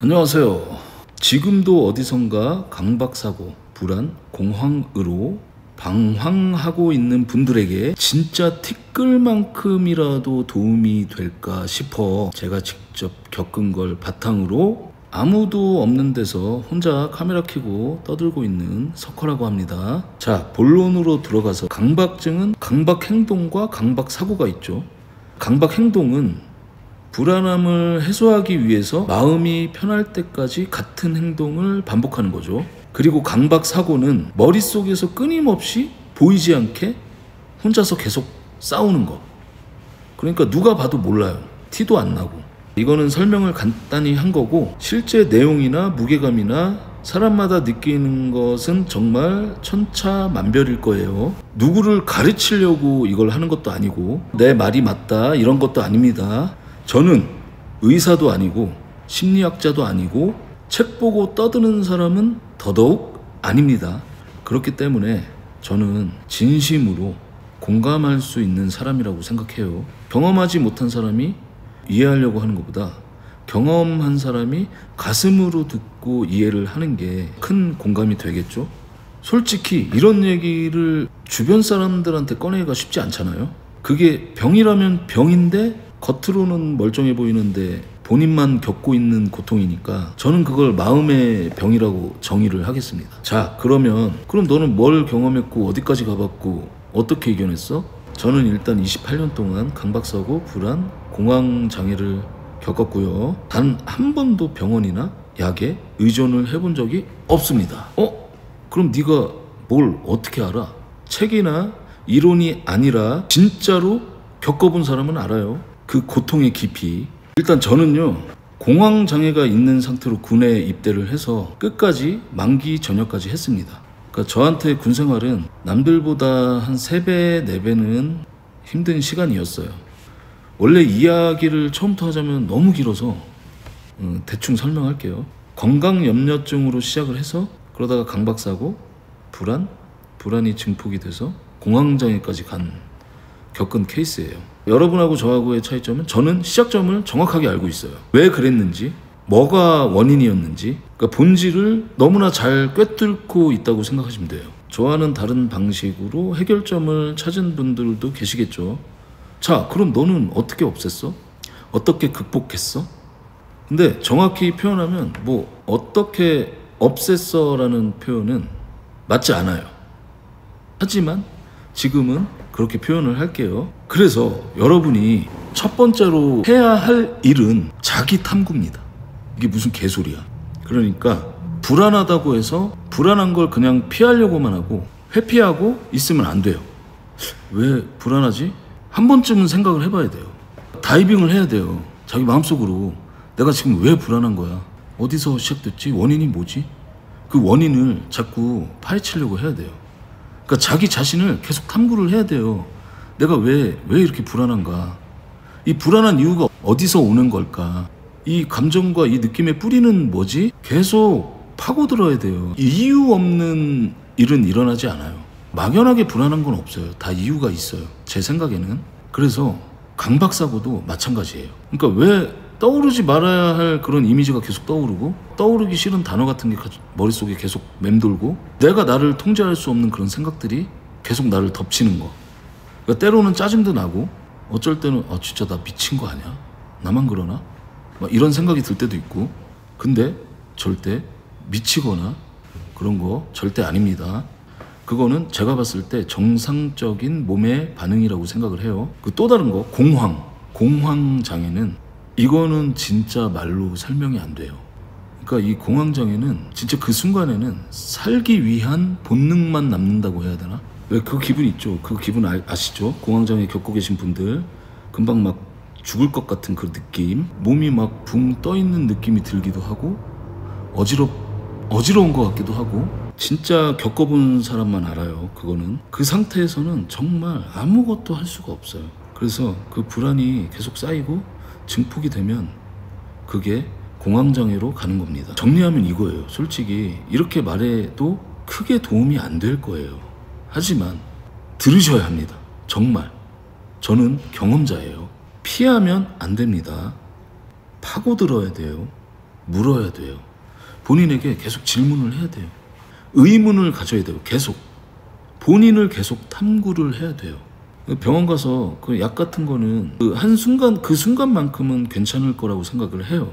안녕하세요. 지금도 어디선가 강박사고, 불안, 공황으로 방황하고 있는 분들에게 진짜 티끌만큼이라도 도움이 될까 싶어 제가 직접 겪은 걸 바탕으로 아무도 없는 데서 혼자 카메라 켜고 떠들고 있는 석화라고 합니다. 자, 본론으로 들어가서 강박증은 강박행동과 강박사고가 있죠. 강박행동은 불안함을 해소하기 위해서 마음이 편할 때까지 같은 행동을 반복하는 거죠. 그리고 강박사고는 머릿속에서 끊임없이 보이지 않게 혼자서 계속 싸우는 거. 그러니까 누가 봐도 몰라요. 티도 안 나고. 이거는 설명을 간단히 한 거고, 실제 내용이나 무게감이나 사람마다 느끼는 것은 정말 천차만별일 거예요. 누구를 가르치려고 이걸 하는 것도 아니고 내 말이 맞다 이런 것도 아닙니다. 저는 의사도 아니고 심리학자도 아니고 책 보고 떠드는 사람은 더더욱 아닙니다. 그렇기 때문에 저는 진심으로 공감할 수 있는 사람이라고 생각해요. 경험하지 못한 사람이 이해하려고 하는 것보다 경험한 사람이 가슴으로 듣고 이해를 하는 게 큰 공감이 되겠죠. 솔직히 이런 얘기를 주변 사람들한테 꺼내기가 쉽지 않잖아요. 그게 병이라면 병인데 겉으로는 멀쩡해 보이는데 본인만 겪고 있는 고통이니까 저는 그걸 마음의 병이라고 정의를 하겠습니다. 자, 그럼 너는 뭘 경험했고 어디까지 가봤고 어떻게 이겨냈어? 저는 일단 28년 동안 강박사고, 불안, 공황장애를 겪었고요. 단 한 번도 병원이나 약에 의존을 해본 적이 없습니다. 그럼 네가 뭘 어떻게 알아? 책이나 이론이 아니라 진짜로 겪어본 사람은 알아요. 그 고통의 깊이. 일단 저는요, 공황장애가 있는 상태로 군에 입대를 해서 끝까지 만기 전역까지 했습니다. 그러니까 저한테 군 생활은 남들보다 한 3배, 4배는 힘든 시간이었어요. 원래 이야기를 처음부터 하자면 너무 길어서 대충 설명할게요. 건강염려증으로 시작을 해서 그러다가 강박사고, 불안이 증폭이 돼서 공황장애까지 겪은 케이스예요. 여러분하고 저하고의 차이점은 저는 시작점을 정확하게 알고 있어요. 왜 그랬는지, 뭐가 원인이었는지, 그러니까 본질을 너무나 잘 꿰뚫고 있다고 생각하시면 돼요. 저와는 다른 방식으로 해결점을 찾은 분들도 계시겠죠. 자, 그럼 너는 어떻게 없앴어? 어떻게 극복했어? 근데 정확히 표현하면 어떻게 없앴어 라는 표현은 맞지 않아요. 하지만 지금은 그렇게 표현을 할게요. 그래서 여러분이 첫 번째로 해야 할 일은 자기 탐구입니다. 이게 무슨 개소리야. 그러니까 불안하다고 해서 불안한 걸 그냥 피하려고만 하고 회피하고 있으면 안 돼요. 왜 불안하지? 한 번쯤은 생각을 해봐야 돼요. 다이빙을 해야 돼요. 자기 마음속으로 내가 지금 왜 불안한 거야? 어디서 시작됐지? 원인이 뭐지? 그 원인을 자꾸 파헤치려고 해야 돼요. 그러니까 자기 자신을 계속 탐구를 해야 돼요. 내가 왜 이렇게 불안한가? 이 불안한 이유가 어디서 오는 걸까? 이 감정과 이 느낌의 뿌리는 뭐지? 계속 파고들어야 돼요. 이유 없는 일은 일어나지 않아요. 막연하게 불안한 건 없어요. 다 이유가 있어요. 제 생각에는. 그래서 강박사고도 마찬가지예요. 그러니까 왜 떠오르지 말아야 할 그런 이미지가 계속 떠오르고 떠오르기 싫은 단어 같은 게 머릿속에 계속 맴돌고 내가 나를 통제할 수 없는 그런 생각들이 계속 나를 덮치는 거. 그러니까 때로는 짜증도 나고 어쩔 때는 진짜 나 미친 거 아니야? 나만 그러나? 막 이런 생각이 들 때도 있고. 근데 절대 미치거나 그런 거 절대 아닙니다. 그거는 제가 봤을 때 정상적인 몸의 반응이라고 생각을 해요. 그 또 다른 거, 공황장애는 이거는 진짜 말로 설명이 안 돼요. 그러니까 이 공황장애는 진짜 그 순간에는 살기 위한 본능만 남는다고 해야 되나? 왜 그 기분 있죠? 그 기분 아시죠? 공황장애 겪고 계신 분들 금방 막 죽을 것 같은 그 느낌, 몸이 막 붕 떠 있는 느낌이 들기도 하고 어지러운 것 같기도 하고. 진짜 겪어본 사람만 알아요. 그거는 그 상태에서는 정말 아무것도 할 수가 없어요. 그래서 그 불안이 계속 쌓이고 증폭이 되면 그게 공황장애로 가는 겁니다. 정리하면 이거예요. 솔직히 이렇게 말해도 크게 도움이 안 될 거예요. 하지만 들으셔야 합니다. 정말 저는 경험자예요. 피하면 안 됩니다. 파고들어야 돼요. 물어야 돼요. 본인에게 계속 질문을 해야 돼요. 의문을 가져야 돼요. 계속. 본인을 계속 탐구를 해야 돼요. 병원 가서 그 약 같은 거는 그 순간만큼은 괜찮을 거라고 생각을 해요.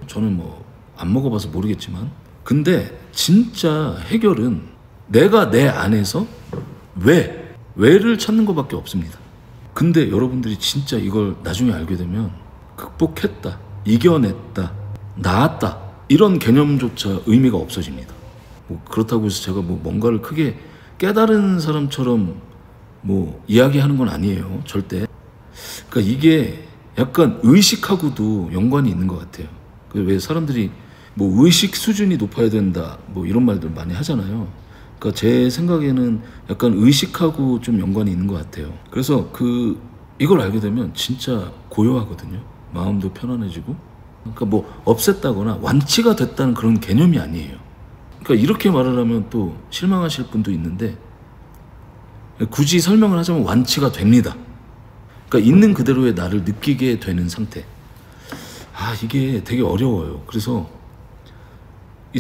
저는 뭐 안 먹어봐서 모르겠지만, 근데 진짜 해결은 내가 내 안에서 왜를 찾는 것밖에 없습니다. 근데 여러분들이 진짜 이걸 나중에 알게 되면 극복했다, 이겨냈다, 나았다, 이런 개념조차 의미가 없어집니다. 뭐 그렇다고 해서 제가 뭐 뭔가를 크게 깨달은 사람처럼 뭐 이야기하는 건 아니에요. 절대. 그러니까 이게 약간 의식하고도 연관이 있는 것 같아요. 왜 사람들이 뭐 의식 수준이 높아야 된다 뭐 이런 말들 많이 하잖아요. 그러니까 제 생각에는 약간 의식하고 좀 연관이 있는 것 같아요. 그래서 이걸 알게 되면 진짜 고요하거든요. 마음도 편안해지고. 그러니까 뭐 없앴다거나 완치가 됐다는 그런 개념이 아니에요. 그러니까 이렇게 말을 하면 또 실망하실 분도 있는데, 굳이 설명을 하자면 완치가 됩니다. 그러니까 있는 그대로의 나를 느끼게 되는 상태. 이게 되게 어려워요. 그래서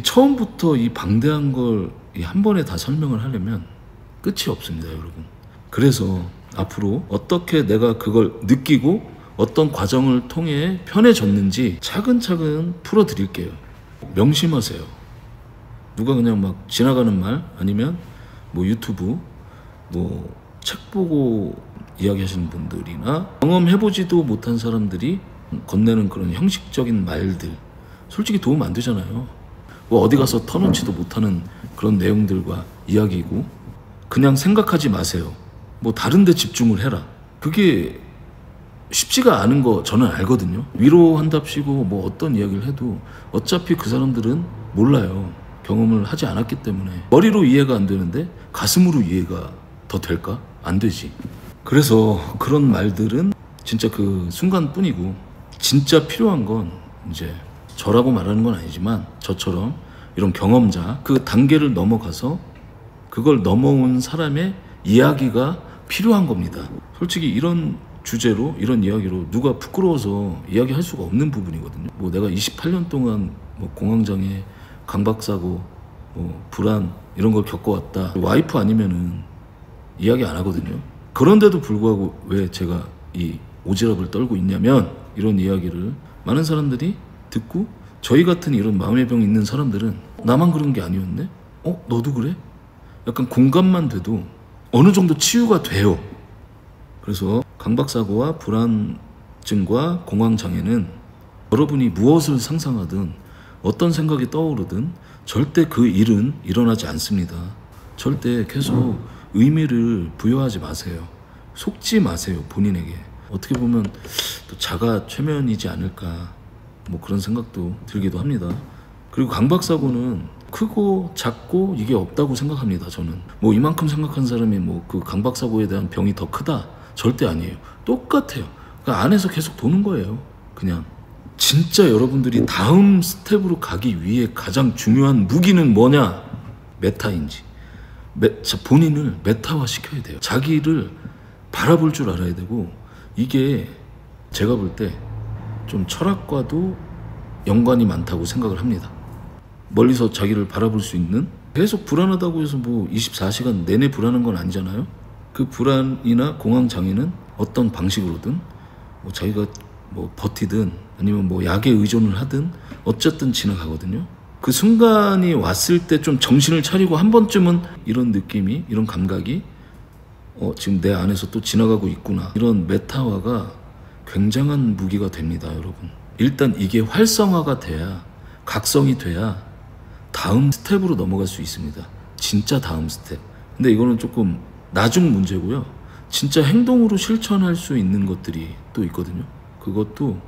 처음부터 이 방대한 걸 한 번에 다 설명을 하려면 끝이 없습니다, 여러분. 그래서 앞으로 어떻게 내가 그걸 느끼고 어떤 과정을 통해 편해졌는지 차근차근 풀어드릴게요. 명심하세요. 누가 그냥 막 지나가는 말 아니면 뭐 유튜브 뭐 책 보고 이야기하시는 분들이나 경험해보지도 못한 사람들이 건네는 그런 형식적인 말들, 솔직히 도움 안 되잖아요. 뭐 어디 가서 터놓지도 못하는 그런 내용들과 이야기고, 그냥 생각하지 마세요. 뭐 다른 데 집중을 해라. 그게 쉽지가 않은 거 저는 알거든요. 위로한답시고 뭐 어떤 이야기를 해도 어차피 그 사람들은 몰라요. 경험을 하지 않았기 때문에. 머리로 이해가 안 되는데 가슴으로 이해가 더 될까? 안 되지. 그래서 그런 말들은 진짜 그 순간뿐이고, 진짜 필요한 건 이제 저라고 말하는 건 아니지만 저처럼 이런 경험자, 그 단계를 넘어가서 그걸 넘어온 사람의 이야기가 필요한 겁니다. 솔직히 이런 주제로, 이런 이야기로 누가 부끄러워서 이야기할 수가 없는 부분이거든요. 뭐 내가 28년 동안 뭐 공황장애, 강박사고, 뭐 불안 이런 걸 겪어왔다. 와이프 아니면은 이야기 안 하거든요. 그런데도 불구하고 왜 제가 이 오지랖을 떨고 있냐면, 이런 이야기를 많은 사람들이 듣고 저희 같은 이런 마음의 병 있는 사람들은 나만 그런 게 아니었네? 너도 그래? 약간 공감만 돼도 어느 정도 치유가 돼요. 그래서 강박사고와 불안증과 공황장애는 여러분이 무엇을 상상하든 어떤 생각이 떠오르든 절대 그 일은 일어나지 않습니다. 절대 계속 의미를 부여하지 마세요. 속지 마세요, 본인에게. 어떻게 보면 또 자가 최면이지 않을까, 뭐 그런 생각도 들기도 합니다. 그리고 강박사고는 크고 작고 이게 없다고 생각합니다. 저는 뭐 이만큼 생각한 사람이 뭐 그 강박사고에 대한 병이 더 크다, 절대 아니에요. 똑같아요. 그러니까 안에서 계속 도는 거예요. 그냥 진짜 여러분들이 다음 스텝으로 가기 위해 가장 중요한 무기는 뭐냐? 메타인지. 본인을 메타화 시켜야 돼요. 자기를 바라볼 줄 알아야 되고, 이게 제가 볼 때 좀 철학과도 연관이 많다고 생각을 합니다. 멀리서 자기를 바라볼 수 있는, 계속 불안하다고 해서 뭐 24시간 내내 불안한 건 아니잖아요. 그 불안이나 공황장애는 어떤 방식으로든 뭐 자기가 뭐 버티든 아니면 뭐 약에 의존을 하든 어쨌든 지나가거든요. 그 순간이 왔을 때 좀 정신을 차리고 한 번쯤은 이런 느낌이, 이런 감각이 지금 내 안에서 또 지나가고 있구나, 이런 메타화가 굉장한 무기가 됩니다, 여러분. 일단 이게 활성화가 돼야, 각성이 돼야 다음 스텝으로 넘어갈 수 있습니다. 진짜 다음 스텝. 근데 이거는 조금 나중 문제고요. 진짜 행동으로 실천할 수 있는 것들이 또 있거든요. 그것도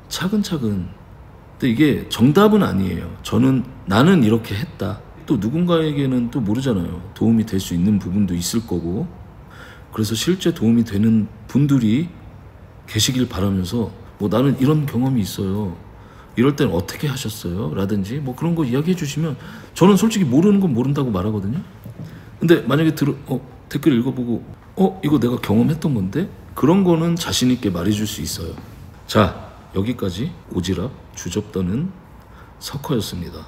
차근차근. 근데 이게 정답은 아니에요. 나는 이렇게 했다. 또 누군가에게는 또 모르잖아요. 도움이 될 수 있는 부분도 있을 거고. 그래서 실제 도움이 되는 분들이 계시길 바라면서, 뭐 나는 이런 경험이 있어요, 이럴 땐 어떻게 하셨어요? 라든지 뭐 그런 거 이야기해 주시면 저는 솔직히 모르는 건 모른다고 말하거든요. 근데 만약에 댓글 읽어보고 이거 내가 경험했던 건데, 그런 거는 자신 있게 말해줄 수 있어요. 자, 여기까지 오지랖 주접 떠는 석화였습니다.